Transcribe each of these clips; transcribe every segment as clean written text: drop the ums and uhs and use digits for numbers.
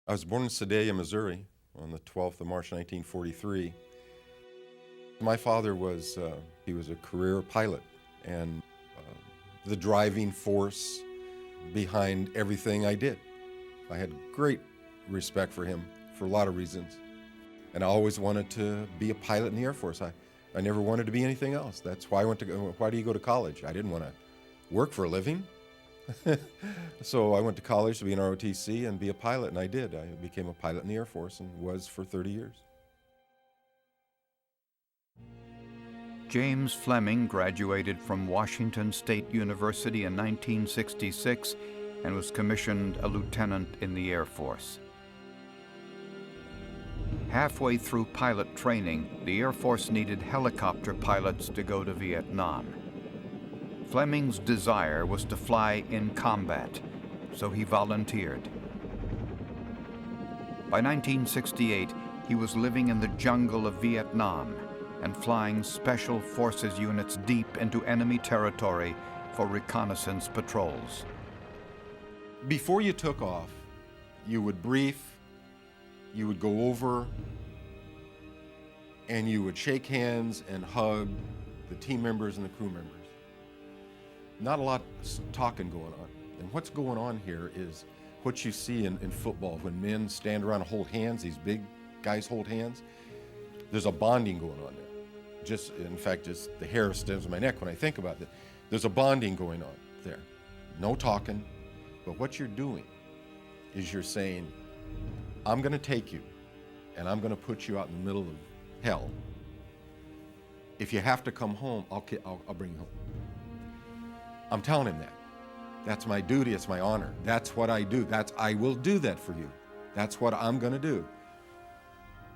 I was born in Sedalia, Missouri on the 12th of March, 1943. My father was, he was a career pilot and the driving force behind everything I did. I had great respect for him for a lot of reasons. And I always wanted to be a pilot in the Air Force. I never wanted to be anything else. That's why why do you go to college? I didn't want to work for a living. So I went to college to be an ROTC and be a pilot, and I did. I became a pilot in the Air Force and was for 30 years. James Flemming graduated from Washington State University in 1966 and was commissioned a lieutenant in the Air Force. Halfway through pilot training, the Air Force needed helicopter pilots to go to Vietnam. Flemming's desire was to fly in combat, so he volunteered. By 1968, he was living in the jungle of Vietnam and flying Special Forces units deep into enemy territory for reconnaissance patrols. Before you took off, you would brief, you would go over, and you would shake hands and hug the team members and the crew members. Not a lot talking going on. And what's going on here is what you see in football when men stand around and hold hands, these big guys hold hands. There's a bonding going on there. In fact, the hair stands on my neck when I think about it. There's a bonding going on there. No talking, but what you're doing is you're saying, I'm gonna take you and I'm gonna put you out in the middle of hell. If you have to come home, I'll bring you home. I'm telling him that. That's my duty, it's my honor. That's what I do. I will do that for you. That's what I'm gonna do.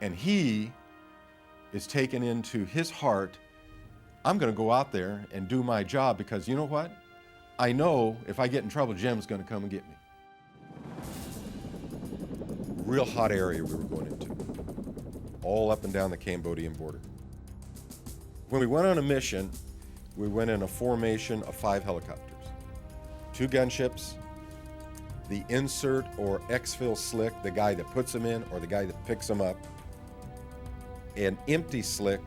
And he is taken into his heart, I'm gonna go out there and do my job because you know what? I know if I get in trouble, Jim's gonna come and get me. Real hot area we were going into, all up and down the Cambodian border. When we went on a mission, we went in a formation of 5 helicopters, 2 gunships, the insert or exfil slick, the guy that puts them in or the guy that picks them up, an empty slick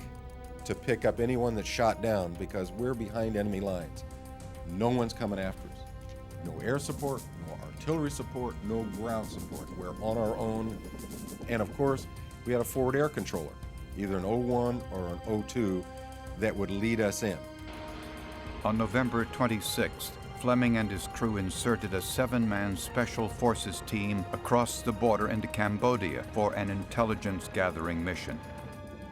to pick up anyone that's shot down because we're behind enemy lines. No one's coming after us. No air support, no artillery support, no ground support. We're on our own. And of course, we had a forward air controller, either an O1 or an O2 that would lead us in. On November 26th, Flemming and his crew inserted a 7-man Special Forces team across the border into Cambodia for an intelligence gathering mission.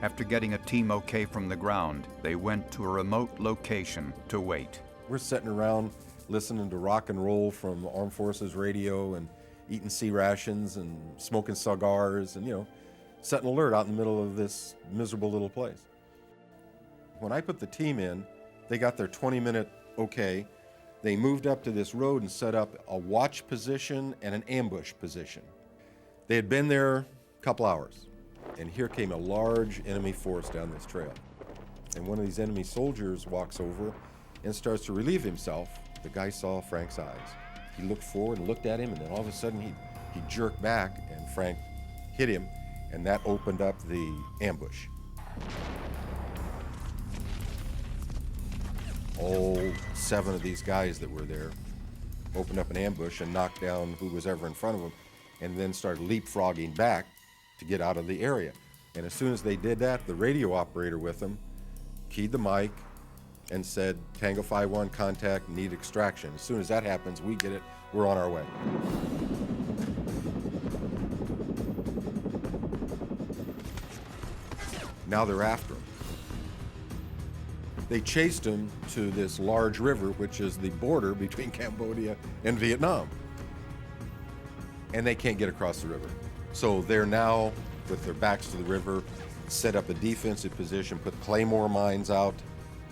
After getting a team okay from the ground, they went to a remote location to wait. We're sitting around listening to rock and roll from the Armed Forces radio and eating sea rations and smoking cigars and, setting alert out in the middle of this miserable little place. When I put the team in, they got their 20-minute okay. They moved up to this road and set up a watch position and an ambush position. They had been there a couple hours, and here came a large enemy force down this trail. And one of these enemy soldiers walks over and starts to relieve himself. The guy saw Frank's eyes. He looked forward and looked at him, and then all of a sudden he jerked back, and Frank hit him, and that opened up the ambush. All 7 of these guys that were there opened up an ambush and knocked down who was ever in front of them, and then started leapfrogging back to get out of the area. And as soon as they did that, the radio operator with them keyed the mic and said, Tango 5-1, contact, need extraction. As soon as that happens, we get it, we're on our way. Now they're after him. They chased him to this large river, which is the border between Cambodia and Vietnam. And they can't get across the river. So they're now, with their backs to the river, set up a defensive position, put claymore mines out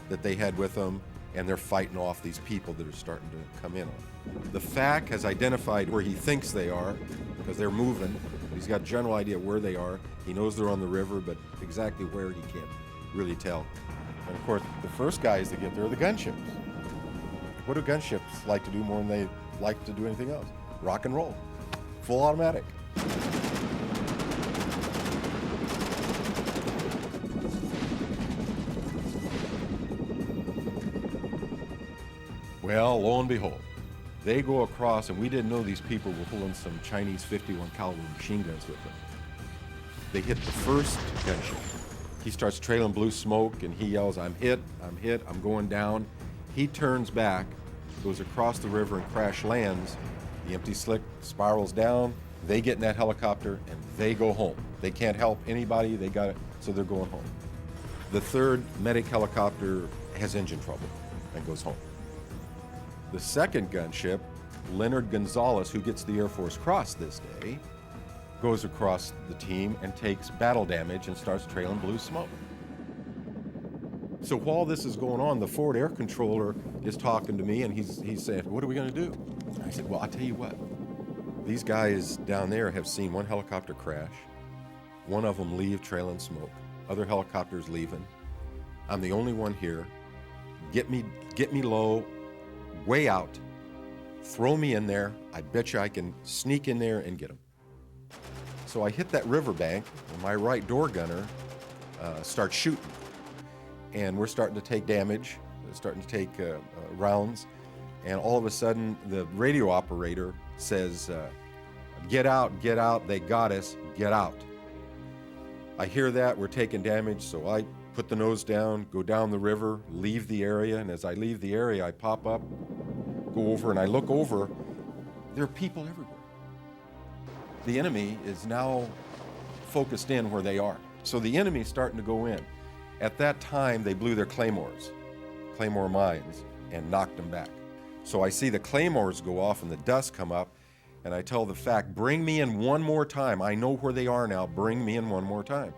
that they had with them, and they're fighting off these people that are starting to come in on. The FAC has identified where he thinks they are, because they're moving. He's got a general idea where they are. He knows they're on the river, but exactly where he can't really tell. And of course, the first guys that get there are the gunships. What do gunships like to do more than they like to do anything else? Rock and roll. Full automatic. Well, lo and behold, they go across, and we didn't know these people were pulling some Chinese 51 caliber machine guns with them. They hit the first gunship. He starts trailing blue smoke, and he yells, I'm hit, I'm going down. He turns back, goes across the river and crash lands. The empty slick spirals down. They get in that helicopter, and they go home. They can't help anybody. They got it, so they're going home. The third medic helicopter has engine trouble and goes home. The second gunship, Leonard Gonzalez, who gets the Air Force Cross this day, goes across the team and takes battle damage and starts trailing blue smoke. So while this is going on, the forward air controller is talking to me, and he's saying, what are we going to do? I said, well, I'll tell you what. These guys down there have seen one helicopter crash, one of them leave trailing smoke, other helicopters leaving. I'm the only one here. Get me low, way out, throw me in there. I bet you I can sneak in there and get them. So I hit that riverbank, and my right door gunner starts shooting. And we're starting to take damage, starting to take rounds. And all of a sudden, the radio operator says, get out, they got us, get out. I hear that, we're taking damage, so I put the nose down, go down the river, leave the area, and as I leave the area, I pop up, go over, and I look over. There are people everywhere. The enemy is now focused in where they are. So the enemy's starting to go in. At that time, they blew their claymores, claymore mines, and knocked them back. So I see the claymores go off and the dust come up, and I tell the FAC, bring me in one more time. I know where they are now, bring me in one more time.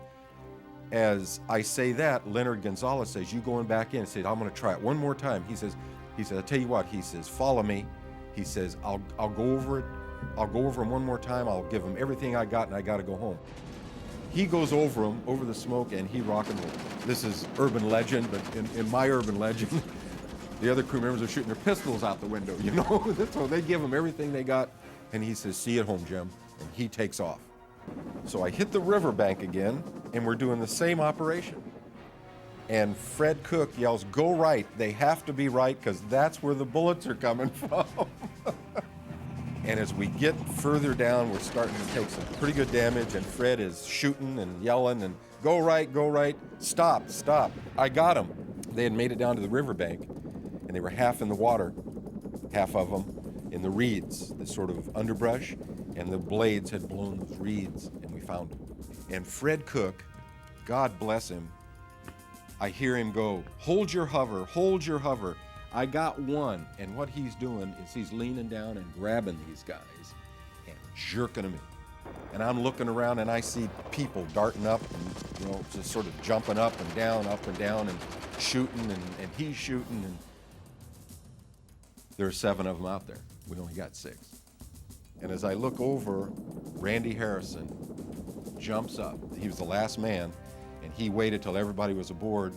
As I say that, Leonard Gonzalez says, you going back in? I said, I'm gonna try it one more time. He says, I'll tell you what, he says, follow me. He says, I'll go over it. I'll go over them one more time. I'll give them everything I got, and I gotta go home. He goes over them, over the smoke, and he rock and roll. This is urban legend, but in my urban legend, the other crew members are shooting their pistols out the window, you know? So they give him everything they got, and he says, see you at home, Jim, and he takes off. So I hit the riverbank again, and we're doing the same operation. And Fred Cook yells, go right. They have to be right, because that's where the bullets are coming from. And as we get further down, we're starting to take some pretty good damage, and Fred is shooting and yelling and go right, stop. I got them. They had made it down to the riverbank, and they were half in the water, half of them in the reeds, this sort of underbrush, and the blades had blown those reeds, and we found them. And Fred Cook, God bless him, I hear him go, hold your hover. I got one, and what he's doing is he's leaning down and grabbing these guys and jerking them in. And I'm looking around, and I see people darting up and, you know, just sort of jumping up and down, and shooting, and he's shooting, and there are 7 of them out there. We only got 6. And as I look over, Randy Harrison jumps up. He was the last man, and he waited till everybody was aboard.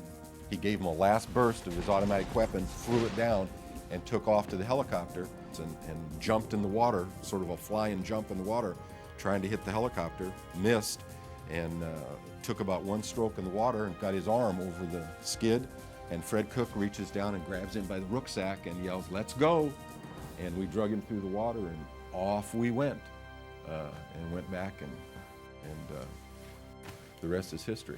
He gave him a last burst of his automatic weapon, threw it down, and took off to the helicopter and jumped in the water, sort of a flying jump in the water, trying to hit the helicopter, missed, and took about 1 stroke in the water and got his arm over the skid. And Fred Cook reaches down and grabs him by the rucksack and yells, let's go. And we drug him through the water, and off we went, and went back, and the rest is history.